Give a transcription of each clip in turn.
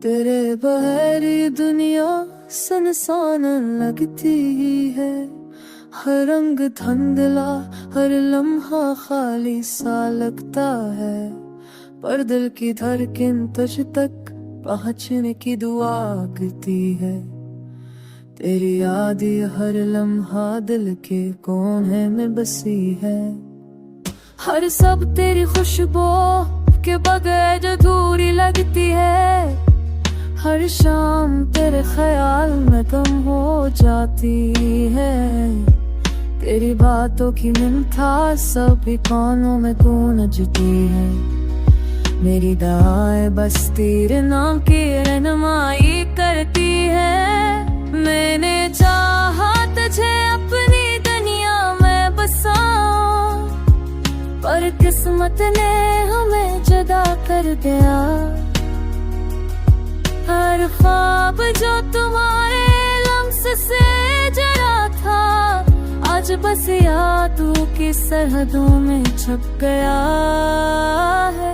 तेरे बगैर ये दुनिया सुनसान लगती है, हर रंग धुंधला, हर लम्हा खाली सा लगता है। पर दिल की धड़कन तुझ तक पहुँचने की दुआ करती है। तेरी याद हर लम्हा दिल के कोने में बसी है। हर सब तेरी खुशबू के बगैर अधूरी लगती है। हर शाम तेरे ख्याल में कम हो जाती है। तेरी बातों की मिठास सभी कानों में गूंजती है। मेरी दुआएं बस तेरे नाम की रहनुमाई करती है। मैंने चाहा तुझे अपनी दुनिया में बसाऊं, पर किस्मत ने हमें जुदा कर दिया। हर ख्वाब जो तुम्हारे लम्स से जरा था, आज बस यादों की सरहदों में छप गया है।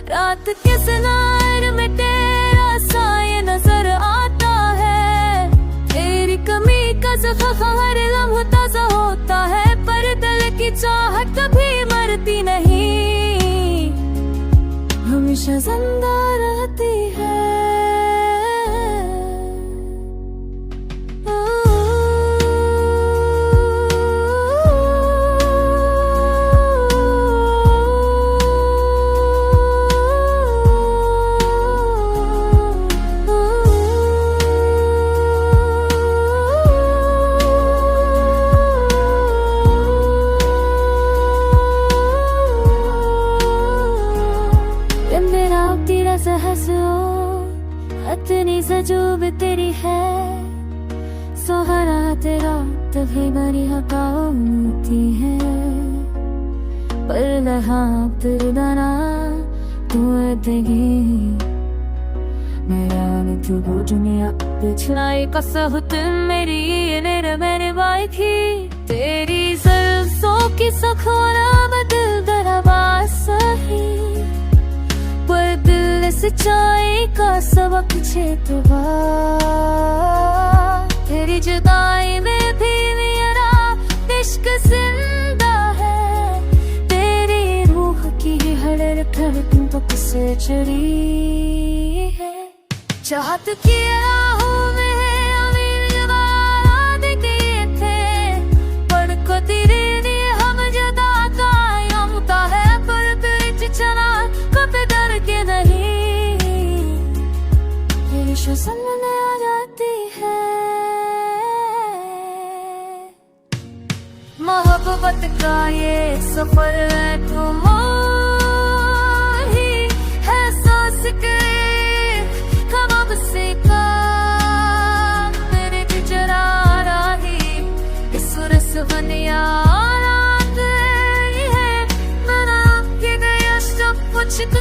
रात के सिनार में तेरा साया नजर आता है। तेरी कमी का ज़ख्म हर लम्हा ताज़ा होता है। पर दिल की चाहत कभी मरती नहीं, हमेशा जिंदा रहती है। इतनी सजूब तेरी है, सहारा तेरा तभी बड़ी हकामती है। पर लहाँ तेरे दाना तू देगी मेरा तू दुनिया पिछलाई कसहत मेरी मेरे भाई की। तेरी ज़ल्फ़ों की सखोरा बदल दरबा सही, पर दिल सच्चाई का सबक छेतवा। तेरी जुदाई में भी मेरा इश्क जिंदा है। तेरी रूह की हर धड़कन तो किसे चढ़ी है। चाहत की राहों में अमीर जवाब दिए थे, पर को तेरे लिए हम जुदा कायम का है। पर तुझ चला कभी डर के नहीं, सामने आ जाती है। मोहब्बत का ये सफर है तुम्हारी है सांस के ख्वाब से का। मेरे गुजरा रही इस रस बनिया रात है। मेरा आपके गया सब कुछ तो